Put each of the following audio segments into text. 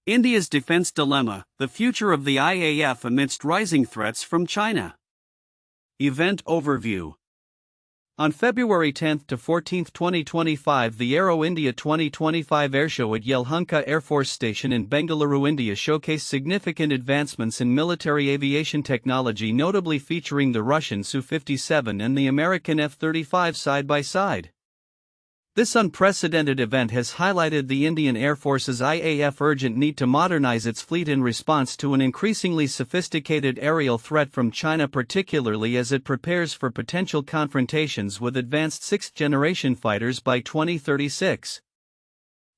India's defense dilemma, the future of the IAF amidst rising threats from China. Event overview. On February 10 to 14, 2025, the Aero India 2025 airshow at Yelahanka Air Force Station in Bengaluru, India showcased significant advancements in military aviation technology, notably featuring the Russian Su-57 and the American F-35 side by side. This unprecedented event has highlighted the Indian Air Force's IAF urgent need to modernize its fleet in response to an increasingly sophisticated aerial threat from China, particularly as it prepares for potential confrontations with advanced sixth-generation fighters by 2036.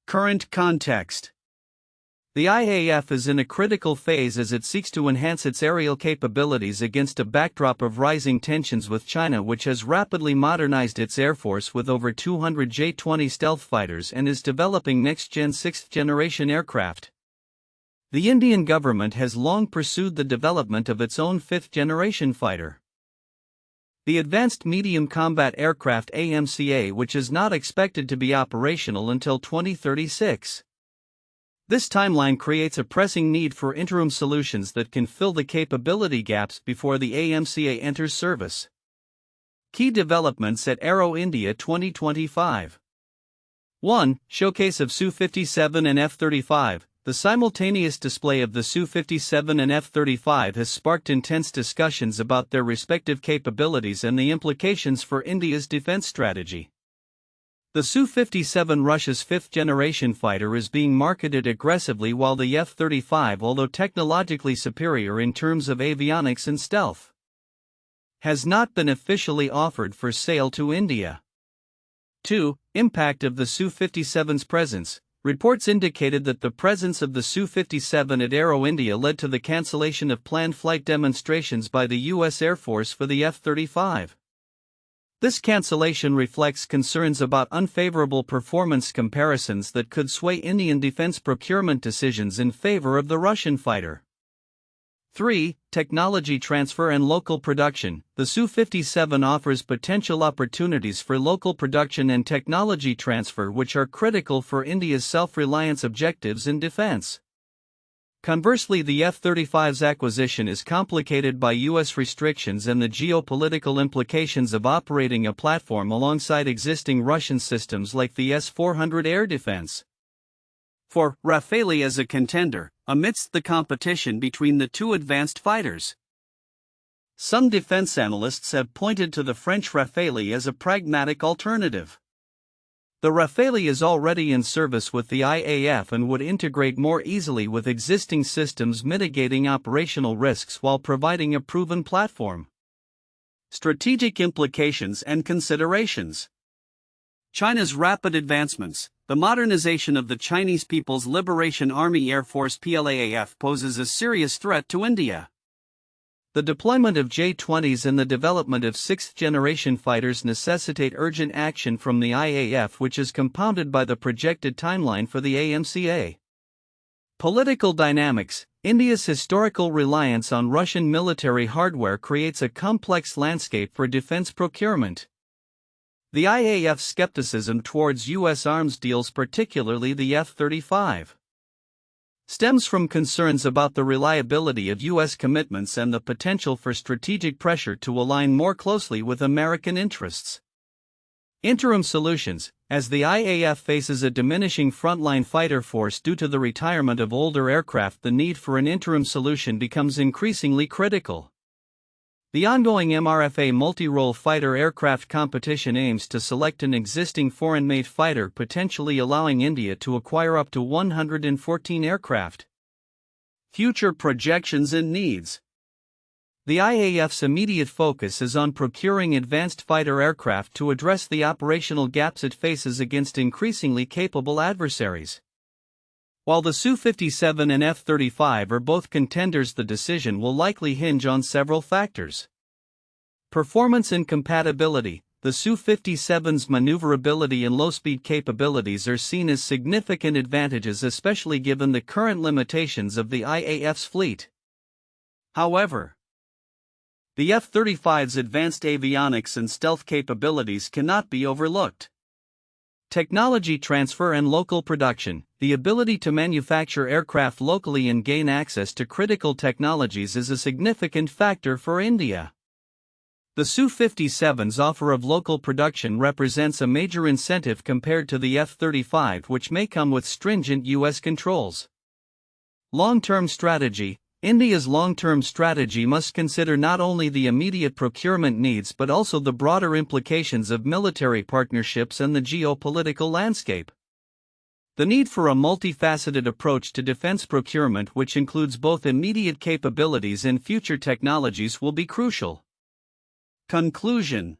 Current context. The IAF is in a critical phase as it seeks to enhance its aerial capabilities against a backdrop of rising tensions with China, which has rapidly modernized its air force with over 200 J-20 stealth fighters and is developing next-gen sixth-generation aircraft. The Indian government has long pursued the development of its own fifth-generation fighter, the Advanced Medium Combat Aircraft AMCA, which is not expected to be operational until 2036. This timeline creates a pressing need for interim solutions that can fill the capability gaps before the AMCA enters service. Key developments at Aero India 2025. 1. Showcase of Su-57 and F-35. The simultaneous display of the Su-57 and F-35 has sparked intense discussions about their respective capabilities and the implications for India's defense strategy. The Su-57, Russia's fifth-generation fighter, is being marketed aggressively, while the F-35, although technologically superior in terms of avionics and stealth, has not been officially offered for sale to India. 2. Impact of the Su-57's presence. Reports indicated that the presence of the Su-57 at Aero India led to the cancellation of planned flight demonstrations by the U.S. Air Force for the F-35. This cancellation reflects concerns about unfavorable performance comparisons that could sway Indian defense procurement decisions in favor of the Russian fighter. 3. Technology transfer and local production. The Su-57 offers potential opportunities for local production and technology transfer, which are critical for India's self-reliance objectives in defense. Conversely, the F-35's acquisition is complicated by U.S. restrictions and the geopolitical implications of operating a platform alongside existing Russian systems like the S-400 air defense. 4. Rafale as a contender, amidst the competition between the two advanced fighters. Some defense analysts have pointed to the French Rafale as a pragmatic alternative. The Rafale is already in service with the IAF and would integrate more easily with existing systems, mitigating operational risks while providing a proven platform. Strategic implications and considerations. China's rapid advancements. The modernization of the Chinese People's Liberation Army Air Force (PLAAF) poses a serious threat to India. The deployment of J-20s and the development of sixth-generation fighters necessitate urgent action from the IAF, which is compounded by the projected timeline for the AMCA. Political dynamics. India's historical reliance on Russian military hardware creates a complex landscape for defense procurement. The IAF's skepticism towards U.S. arms deals, particularly the F-35, stems from concerns about the reliability of U.S. commitments and the potential for strategic pressure to align more closely with American interests. Interim solutions. As the IAF faces a diminishing frontline fighter force due to the retirement of older aircraft, the need for an interim solution becomes increasingly critical. The ongoing MRFA multi-role fighter aircraft competition aims to select an existing foreign-made fighter, potentially allowing India to acquire up to 114 aircraft. Future projections and needs. The IAF's immediate focus is on procuring advanced fighter aircraft to address the operational gaps it faces against increasingly capable adversaries. While the Su-57 and F-35 are both contenders, the decision will likely hinge on several factors. Performance and compatibility. The Su-57's maneuverability and low-speed capabilities are seen as significant advantages, especially given the current limitations of the IAF's fleet. However, the F-35's advanced avionics and stealth capabilities cannot be overlooked. Technology transfer and local production. The ability to manufacture aircraft locally and gain access to critical technologies is a significant factor for India. The Su-57's offer of local production represents a major incentive compared to the F-35, which may come with stringent U.S. controls. Long-term strategy. India's long-term strategy must consider not only the immediate procurement needs but also the broader implications of military partnerships and the geopolitical landscape. The need for a multifaceted approach to defense procurement, which includes both immediate capabilities and future technologies, will be crucial. Conclusion.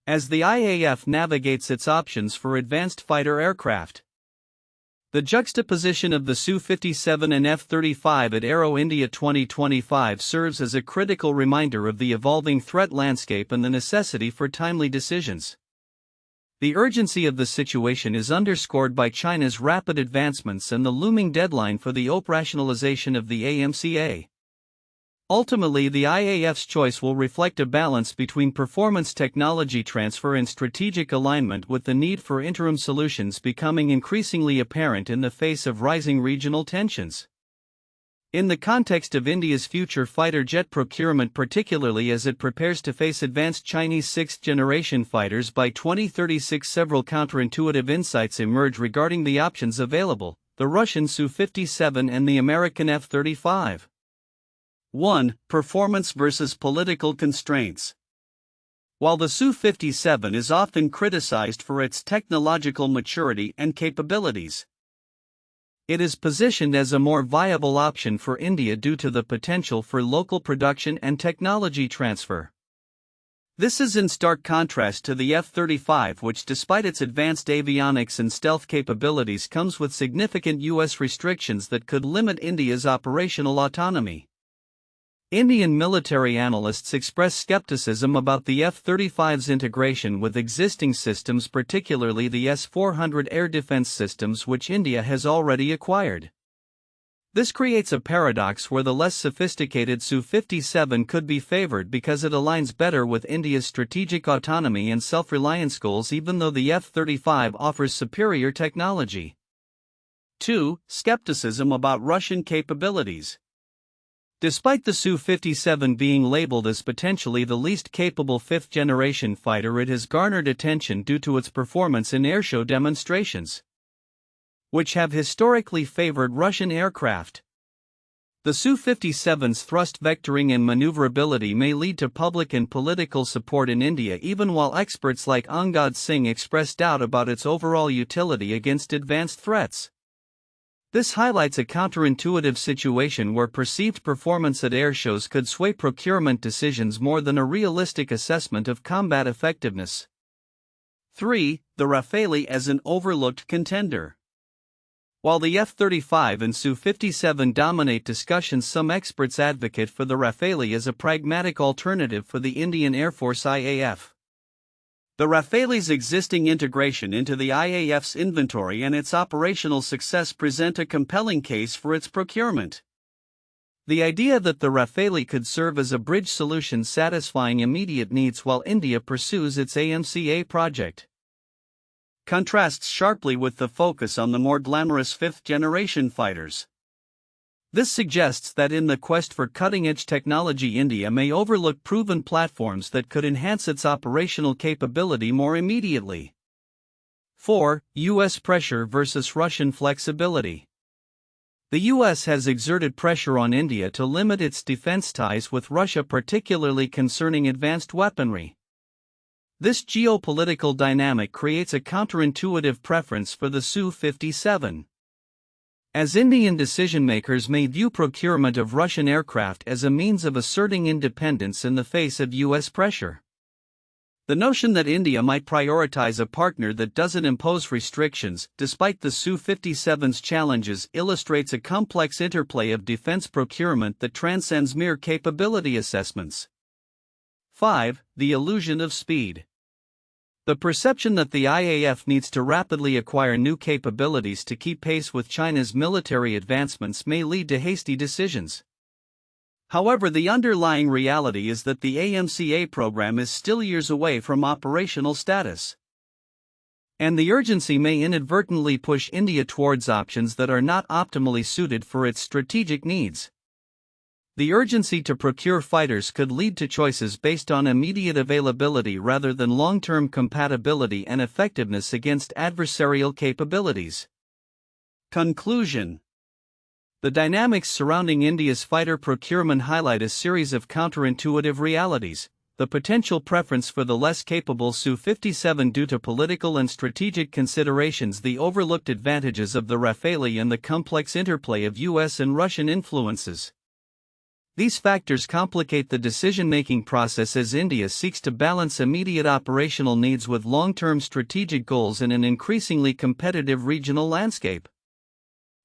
As the IAF navigates its options for advanced fighter aircraft, the juxtaposition of the Su-57 and F-35 at Aero India 2025 serves as a critical reminder of the evolving threat landscape and the necessity for timely decisions. The urgency of the situation is underscored by China's rapid advancements and the looming deadline for the operationalization of the AMCA. Ultimately, the IAF's choice will reflect a balance between performance technology transfer and strategic alignment, with the need for interim solutions becoming increasingly apparent in the face of rising regional tensions. In the context of India's future fighter jet procurement, particularly as it prepares to face advanced Chinese sixth-generation fighters by 2036, several counterintuitive insights emerge regarding the options available: the Russian Su-57 and the American F-35. 1. Performance versus political constraints. While the Su-57 is often criticized for its technological maturity and capabilities, it is positioned as a more viable option for India due to the potential for local production and technology transfer. This is in stark contrast to the F-35, which, despite its advanced avionics and stealth capabilities, comes with significant U.S. restrictions that could limit India's operational autonomy. Indian military analysts express skepticism about the F-35's integration with existing systems, particularly the S-400 air defense systems, which India has already acquired. This creates a paradox where the less sophisticated Su-57 could be favored because it aligns better with India's strategic autonomy and self-reliance goals, even though the F-35 offers superior technology. 2. Skepticism about Russian capabilities. Despite the Su-57 being labeled as potentially the least capable fifth-generation fighter, it has garnered attention due to its performance in airshow demonstrations, which have historically favored Russian aircraft. The Su-57's thrust vectoring and maneuverability may lead to public and political support in India, even while experts like Angad Singh express doubt about its overall utility against advanced threats. This highlights a counterintuitive situation where perceived performance at airshows could sway procurement decisions more than a realistic assessment of combat effectiveness. 3. The Rafale as an overlooked contender. While the F-35 and Su-57 dominate discussions, some experts advocate for the Rafale as a pragmatic alternative for the Indian Air Force IAF. The Rafale's existing integration into the IAF's inventory and its operational success present a compelling case for its procurement. The idea that the Rafale could serve as a bridge solution satisfying immediate needs while India pursues its AMCA project contrasts sharply with the focus on the more glamorous fifth-generation fighters. This suggests that in the quest for cutting-edge technology, India may overlook proven platforms that could enhance its operational capability more immediately. 4. U.S. pressure versus Russian flexibility. The U.S. has exerted pressure on India to limit its defense ties with Russia, particularly concerning advanced weaponry. This geopolitical dynamic creates a counterintuitive preference for the Su-57, as Indian decision-makers may view procurement of Russian aircraft as a means of asserting independence in the face of U.S. pressure. The notion that India might prioritize a partner that doesn't impose restrictions, despite the Su-57's challenges, illustrates a complex interplay of defense procurement that transcends mere capability assessments. 5. The illusion of speed. The perception that the IAF needs to rapidly acquire new capabilities to keep pace with China's military advancements may lead to hasty decisions. However, the underlying reality is that the AMCA program is still years away from operational status. And the urgency may inadvertently push India towards options that are not optimally suited for its strategic needs. The urgency to procure fighters could lead to choices based on immediate availability rather than long-term compatibility and effectiveness against adversarial capabilities. Conclusion. The dynamics surrounding India's fighter procurement highlight a series of counterintuitive realities: the potential preference for the less capable Su-57 due to political and strategic considerations, the overlooked advantages of the Rafale, and the complex interplay of US and Russian influences. These factors complicate the decision-making process as India seeks to balance immediate operational needs with long-term strategic goals in an increasingly competitive regional landscape.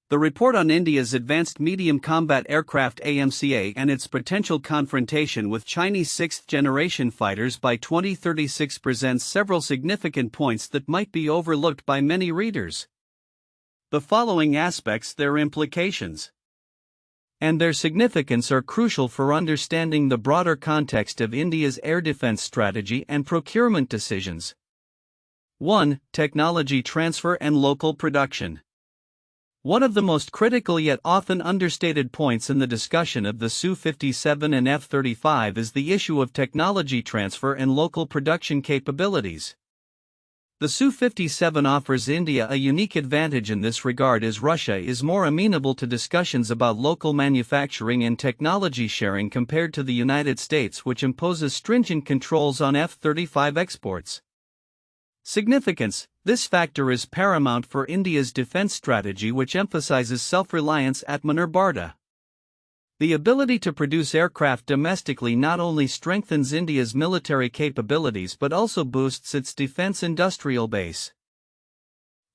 The report on India's Advanced Medium Combat Aircraft (AMCA) and its potential confrontation with Chinese sixth-generation fighters by 2036 presents several significant points that might be overlooked by many readers. The following aspects, their implications and their significance, are crucial for understanding the broader context of India's air defense strategy and procurement decisions. 1. Technology transfer and local production. One of the most critical yet often understated points in the discussion of the Su-57 and F-35 is the issue of technology transfer and local production capabilities. The Su-57 offers India a unique advantage in this regard, as Russia is more amenable to discussions about local manufacturing and technology sharing compared to the United States, which imposes stringent controls on F-35 exports. Significance. This factor is paramount for India's defense strategy, which emphasizes self-reliance Atmanirbharta. The ability to produce aircraft domestically not only strengthens India's military capabilities but also boosts its defense industrial base.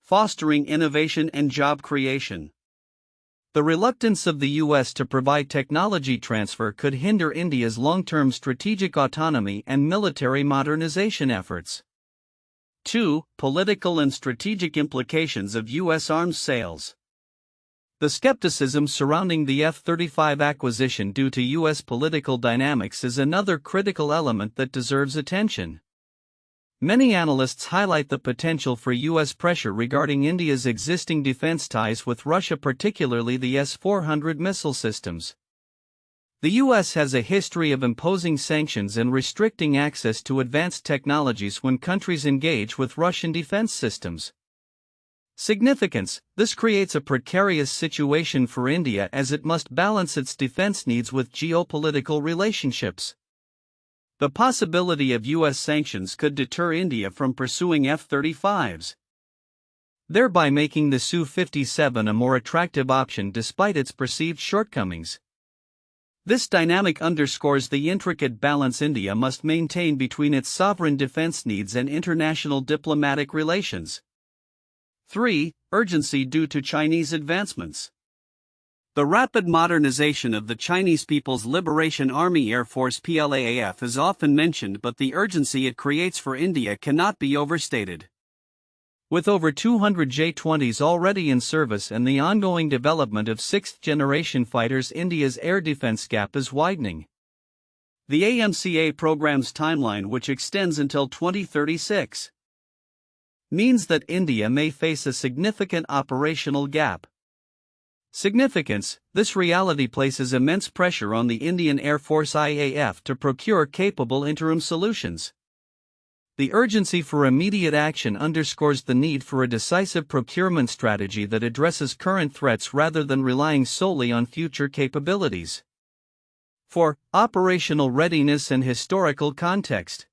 Fostering innovation and job creation. The reluctance of the US to provide technology transfer could hinder India's long-term strategic autonomy and military modernization efforts. 2. Political and strategic implications of US arms sales. The skepticism surrounding the F-35 acquisition due to US political dynamics is another critical element that deserves attention. Many analysts highlight the potential for US pressure regarding India's existing defense ties with Russia, particularly the S-400 missile systems. The US has a history of imposing sanctions and restricting access to advanced technologies when countries engage with Russian defense systems. Significance. This creates a precarious situation for India as it must balance its defense needs with geopolitical relationships. The possibility of US sanctions could deter India from pursuing F-35s, thereby making the Su-57 a more attractive option despite its perceived shortcomings. This dynamic underscores the intricate balance India must maintain between its sovereign defense needs and international diplomatic relations. 3. Urgency due to Chinese advancements. The rapid modernization of the Chinese People's Liberation Army Air Force (PLAAF) is often mentioned, but the urgency it creates for India cannot be overstated. With over 200 J-20s already in service and the ongoing development of sixth-generation fighters, India's air defense gap is widening. The AMCA program's timeline, which extends until 2036, means that India may face a significant operational gap. Significance. This reality places immense pressure on the Indian Air Force IAF to procure capable interim solutions. The urgency for immediate action underscores the need for a decisive procurement strategy that addresses current threats rather than relying solely on future capabilities. 4. Operational readiness and historical context.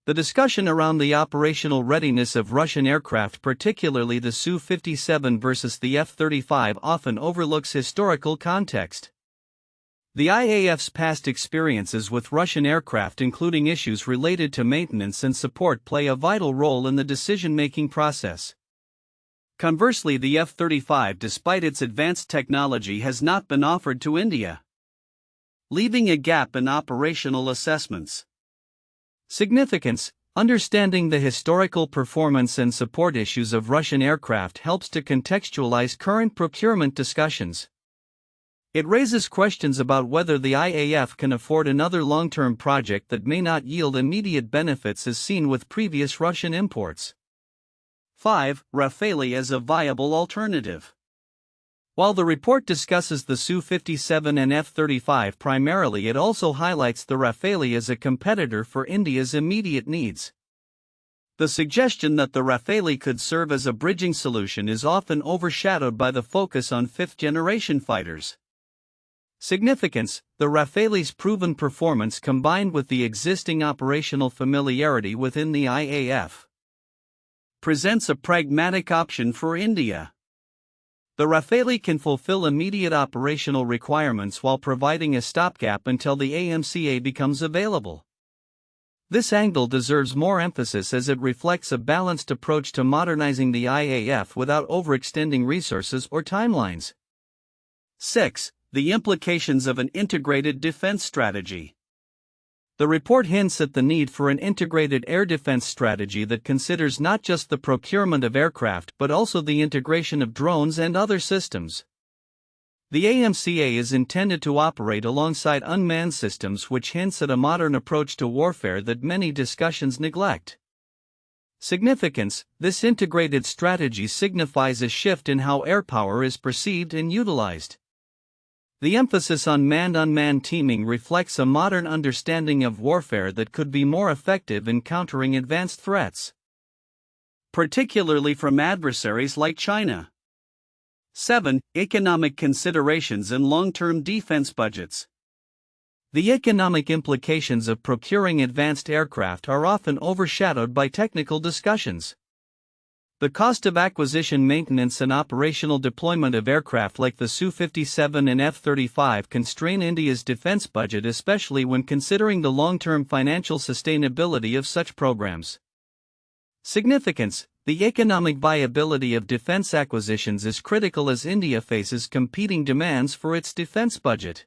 The discussion around the operational readiness of Russian aircraft, particularly the Su-57 versus the F-35, often overlooks historical context. The IAF's past experiences with Russian aircraft, including issues related to maintenance and support, play a vital role in the decision-making process. Conversely, the F-35, despite its advanced technology, has not been offered to India, leaving a gap in operational assessments. Significance. Understanding the historical performance and support issues of Russian aircraft helps to contextualize current procurement discussions. It raises questions about whether the IAF can afford another long-term project that may not yield immediate benefits, as seen with previous Russian imports. 5. Rafale as a viable alternative. While the report discusses the Su-57 and F-35 primarily, it also highlights the Rafale as a competitor for India's immediate needs. The suggestion that the Rafale could serve as a bridging solution is often overshadowed by the focus on fifth-generation fighters. Significance: the Rafale's proven performance combined with the existing operational familiarity within the IAF presents a pragmatic option for India. The Rafale can fulfill immediate operational requirements while providing a stopgap until the AMCA becomes available. This angle deserves more emphasis as it reflects a balanced approach to modernizing the IAF without overextending resources or timelines. 6. The implications of an integrated defense strategy. The report hints at the need for an integrated air defense strategy that considers not just the procurement of aircraft but also the integration of drones and other systems. The AMCA is intended to operate alongside unmanned systems, which hints at a modern approach to warfare that many discussions neglect. Significance: this integrated strategy signifies a shift in how air power is perceived and utilized. The emphasis on manned-unmanned teaming reflects a modern understanding of warfare that could be more effective in countering advanced threats, particularly from adversaries like China. 7. Economic considerations and long-term defense budgets. The economic implications of procuring advanced aircraft are often overshadowed by technical discussions. The cost of acquisition, maintenance, and operational deployment of aircraft like the Su-57 and F-35 constrain India's defense budget, especially when considering the long-term financial sustainability of such programs. Significance: the economic viability of defense acquisitions is critical as India faces competing demands for its defense budget.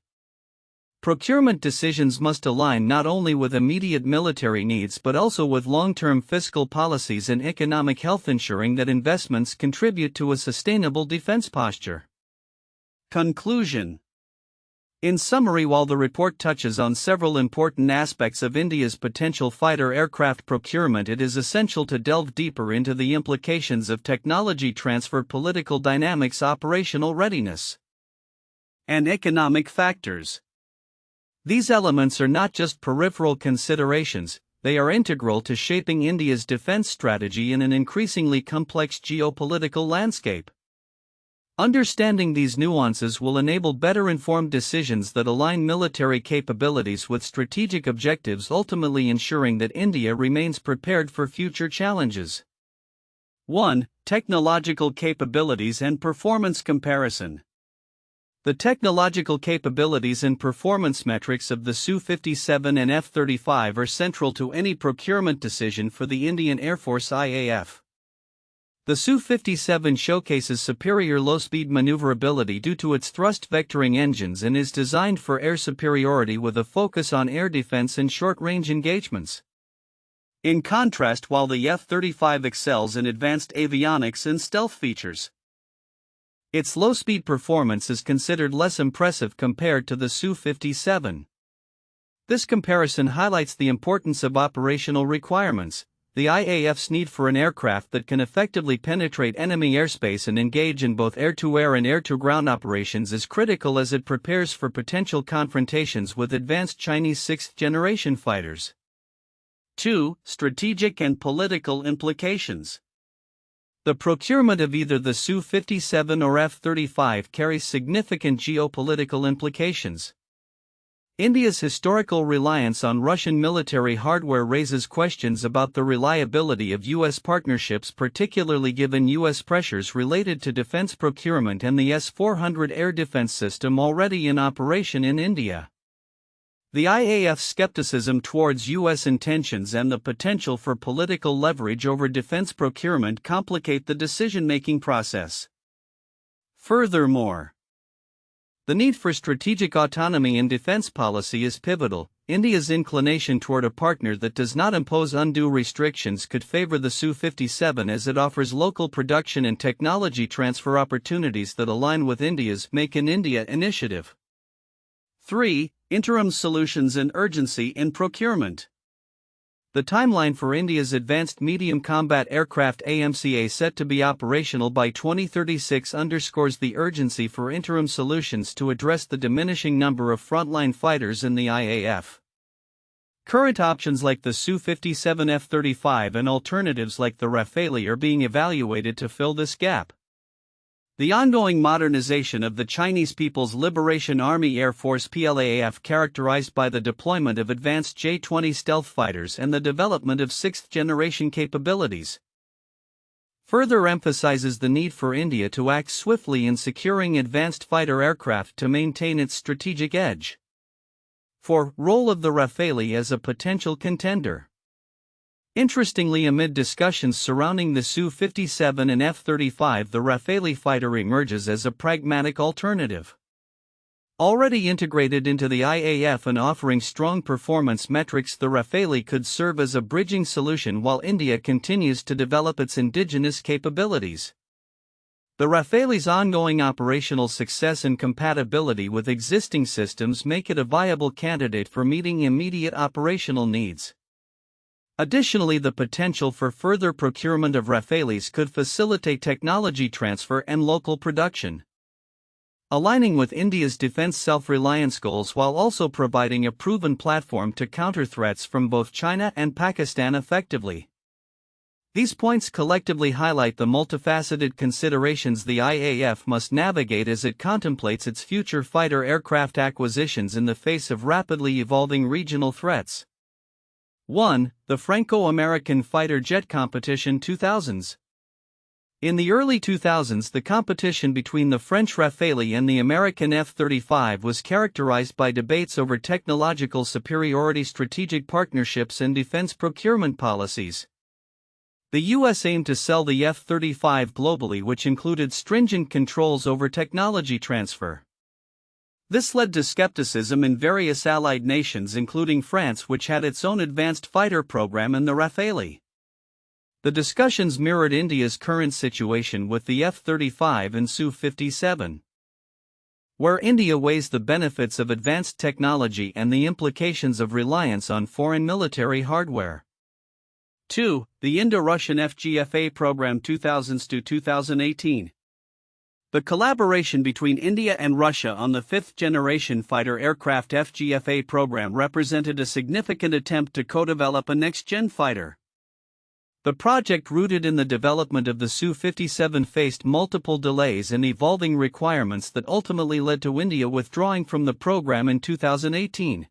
Procurement decisions must align not only with immediate military needs but also with long-term fiscal policies and economic health, ensuring that investments contribute to a sustainable defense posture. Conclusion. In summary, while the report touches on several important aspects of India's potential fighter aircraft procurement, it is essential to delve deeper into the implications of technology transfer, political dynamics, operational readiness, and economic factors. These elements are not just peripheral considerations, they are integral to shaping India's defense strategy in an increasingly complex geopolitical landscape. Understanding these nuances will enable better-informed decisions that align military capabilities with strategic objectives, ultimately ensuring that India remains prepared for future challenges. 1. Technological capabilities and performance comparison. The technological capabilities and performance metrics of the Su-57 and F-35 are central to any procurement decision for the Indian Air Force IAF. The Su-57 showcases superior low-speed maneuverability due to its thrust vectoring engines and is designed for air superiority with a focus on air defense and short-range engagements. In contrast, while the F-35 excels in advanced avionics and stealth features, its low-speed performance is considered less impressive compared to the Su-57. This comparison highlights the importance of operational requirements. The IAF's need for an aircraft that can effectively penetrate enemy airspace and engage in both air-to-air and air-to-ground operations is critical as it prepares for potential confrontations with advanced Chinese sixth-generation fighters. 2. Strategic and political implications. The procurement of either the Su-57 or F-35 carries significant geopolitical implications. India's historical reliance on Russian military hardware raises questions about the reliability of U.S. partnerships, particularly given U.S. pressures related to defense procurement and the S-400 air defense system already in operation in India. The IAF's skepticism towards U.S. intentions and the potential for political leverage over defense procurement complicate the decision-making process. Furthermore, the need for strategic autonomy in defense policy is pivotal. India's inclination toward a partner that does not impose undue restrictions could favor the Su-57 as it offers local production and technology transfer opportunities that align with India's Make in India initiative. 3. Interim solutions and urgency in procurement. The timeline for India's Advanced Medium Combat Aircraft AMCA set to be operational by 2036 underscores the urgency for interim solutions to address the diminishing number of frontline fighters in the IAF. Current options like the Su-57 F-35 and alternatives like the Rafale are being evaluated to fill this gap. The ongoing modernization of the Chinese People's Liberation Army Air Force (PLAAF), characterized by the deployment of advanced J-20 stealth fighters and the development of sixth-generation capabilities, further emphasizes the need for India to act swiftly in securing advanced fighter aircraft to maintain its strategic edge. 4. Role of the Rafale as a potential contender. Interestingly, amid discussions surrounding the Su-57 and F-35, the Rafale fighter emerges as a pragmatic alternative. Already integrated into the IAF and offering strong performance metrics, the Rafale could serve as a bridging solution while India continues to develop its indigenous capabilities. The Rafale's ongoing operational success and compatibility with existing systems make it a viable candidate for meeting immediate operational needs. Additionally, the potential for further procurement of Rafales could facilitate technology transfer and local production, aligning with India's defense self-reliance goals while also providing a proven platform to counter threats from both China and Pakistan effectively. These points collectively highlight the multifaceted considerations the IAF must navigate as it contemplates its future fighter aircraft acquisitions in the face of rapidly evolving regional threats. 1. The Franco-American Fighter Jet Competition 2000s. In the early 2000s, the competition between the French Rafale and the American F-35 was characterized by debates over technological superiority, strategic partnerships, and defense procurement policies. The U.S. aimed to sell the F-35 globally, which included stringent controls over technology transfer. This led to skepticism in various allied nations, including France, which had its own advanced fighter program, and the Rafale. The discussions mirrored India's current situation with the F-35 and Su-57, where India weighs the benefits of advanced technology and the implications of reliance on foreign military hardware. 2. The Indo-Russian FGFA Program 2000-2018. The collaboration between India and Russia on the fifth-generation fighter aircraft FGFA program represented a significant attempt to co-develop a next-gen fighter. The project, rooted in the development of the Su-57, faced multiple delays and evolving requirements that ultimately led to India withdrawing from the program in 2018.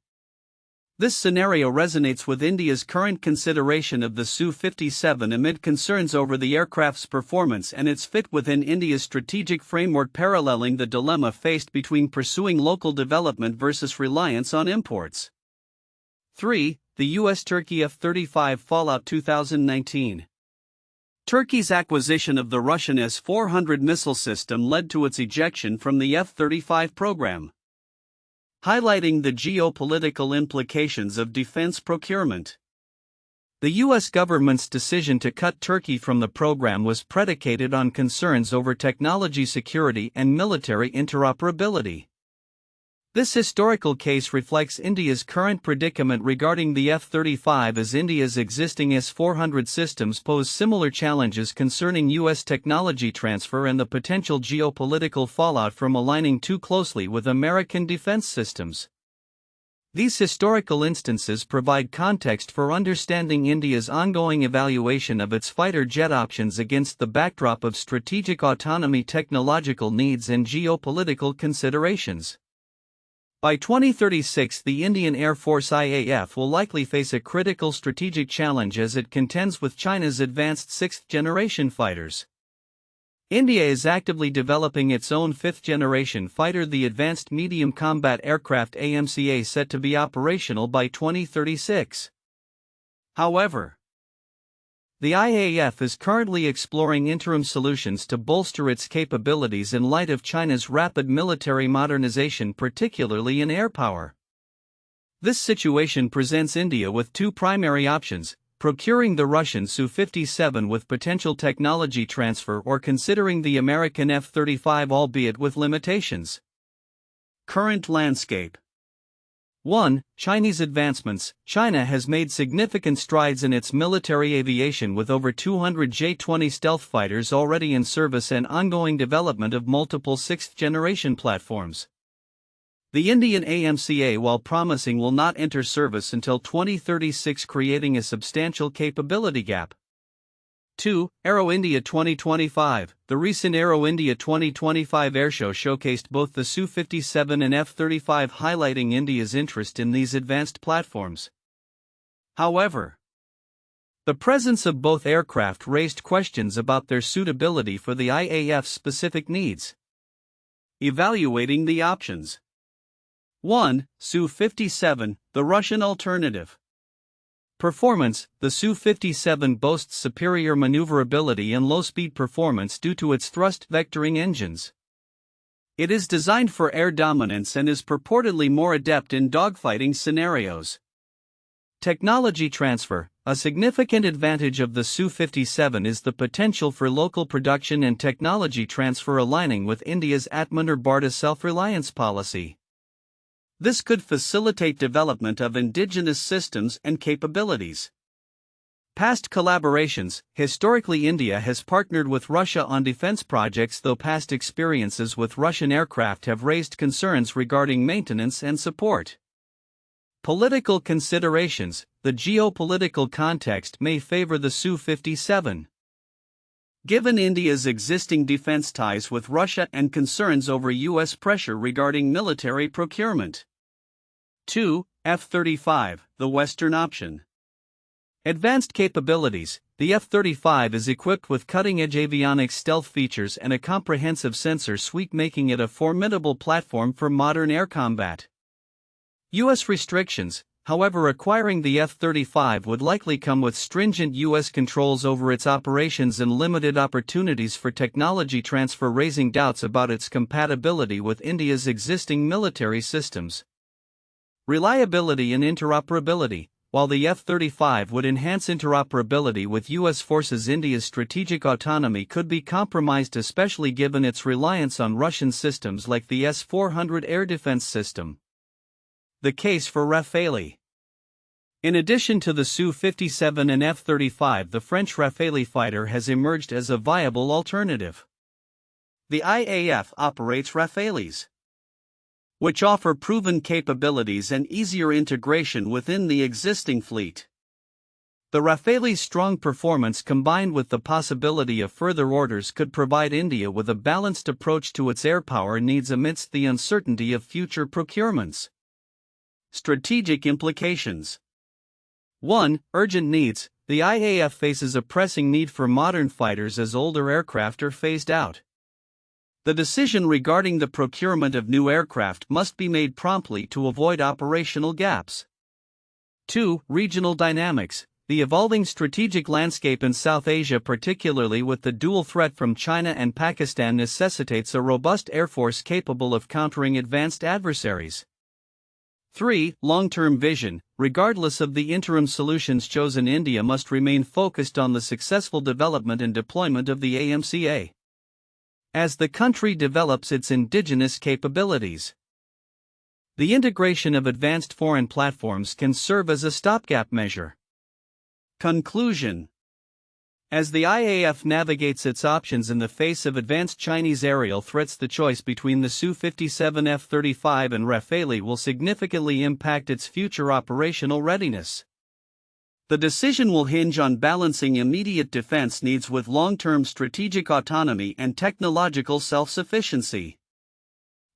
This scenario resonates with India's current consideration of the Su-57 amid concerns over the aircraft's performance and its fit within India's strategic framework, paralleling the dilemma faced between pursuing local development versus reliance on imports. 3. The U.S.-Turkey F-35 Fallout 2019. Turkey's acquisition of the Russian S-400 missile system led to its ejection from the F-35 program, highlighting the geopolitical implications of defense procurement. The U.S. government's decision to cut Turkey from the program was predicated on concerns over technology security and military interoperability. This historical case reflects India's current predicament regarding the F-35, as India's existing S-400 systems pose similar challenges concerning U.S. technology transfer and the potential geopolitical fallout from aligning too closely with American defense systems. These historical instances provide context for understanding India's ongoing evaluation of its fighter jet options against the backdrop of strategic autonomy, technological needs, and geopolitical considerations. By 2036, the Indian Air Force IAF will likely face a critical strategic challenge as it contends with China's advanced sixth-generation fighters. India is actively developing its own fifth-generation fighter, the Advanced Medium Combat Aircraft AMCA, set to be operational by 2036. However, the IAF is currently exploring interim solutions to bolster its capabilities in light of China's rapid military modernization, particularly in air power. This situation presents India with two primary options: procuring the Russian Su-57 with potential technology transfer, or considering the American F-35, albeit with limitations. Current landscape. 1. Chinese advancements. China has made significant strides in its military aviation with over 200 J-20 stealth fighters already in service and ongoing development of multiple sixth-generation platforms. The Indian AMCA, while promising, will not enter service until 2036, creating a substantial capability gap. 2. Aero India 2025. The recent Aero India 2025 airshow showcased both the Su-57 and F-35, highlighting India's interest in these advanced platforms. However, the presence of both aircraft raised questions about their suitability for the IAF's specific needs. Evaluating the options. 1. Su-57, the Russian alternative. Performance. The Su-57 boasts superior maneuverability and low-speed performance due to its thrust vectoring engines. It is designed for air dominance and is purportedly more adept in dogfighting scenarios. Technology transfer. A significant advantage of the Su-57 is the potential for local production and technology transfer, aligning with India's Atmanirbhar self-reliance policy. This could facilitate development of indigenous systems and capabilities. Past collaborations. Historically, India has partnered with Russia on defense projects, though past experiences with Russian aircraft have raised concerns regarding maintenance and support. Political considerations. The geopolitical context may favor the Su-57. Given India's existing defense ties with Russia and concerns over U.S. pressure regarding military procurement. 2. F-35, the Western option. Advanced capabilities. The F-35 is equipped with cutting-edge avionics, stealth features, and a comprehensive sensor suite, making it a formidable platform for modern air combat. U.S. restrictions. However, acquiring the F-35 would likely come with stringent U.S. controls over its operations and limited opportunities for technology transfer, raising doubts about its compatibility with India's existing military systems. Reliability and interoperability. While the F-35 would enhance interoperability with U.S. forces, India's strategic autonomy could be compromised, especially given its reliance on Russian systems like the S-400 air defense system. The case for Rafale. In addition to the Su-57 and F-35, the French Rafale fighter has emerged as a viable alternative. The IAF operates Rafales, which offer proven capabilities and easier integration within the existing fleet. The Rafale's strong performance, combined with the possibility of further orders, could provide India with a balanced approach to its air power needs amidst the uncertainty of future procurements. Strategic implications. 1. Urgent needs. The IAF faces a pressing need for modern fighters as older aircraft are phased out. The decision regarding the procurement of new aircraft must be made promptly to avoid operational gaps. 2. Regional dynamics. The evolving strategic landscape in South Asia, particularly with the dual threat from China and Pakistan, necessitates a robust air force capable of countering advanced adversaries. 3. Long-term vision. Regardless of the interim solutions chosen, India must remain focused on the successful development and deployment of the AMCA as the country develops its indigenous capabilities. The integration of advanced foreign platforms can serve as a stopgap measure. Conclusion. As the IAF navigates its options in the face of advanced Chinese aerial threats, the choice between the Su-57, F-35 and Rafale will significantly impact its future operational readiness. The decision will hinge on balancing immediate defense needs with long-term strategic autonomy and technological self-sufficiency.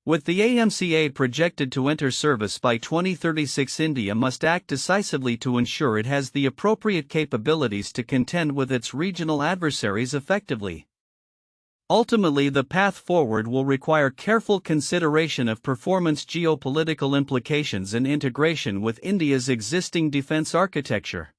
With the AMCA projected to enter service by 2036, India must act decisively to ensure it has the appropriate capabilities to contend with its regional adversaries effectively. Ultimately, the path forward will require careful consideration of performance, geopolitical implications, and integration with India's existing defense architecture.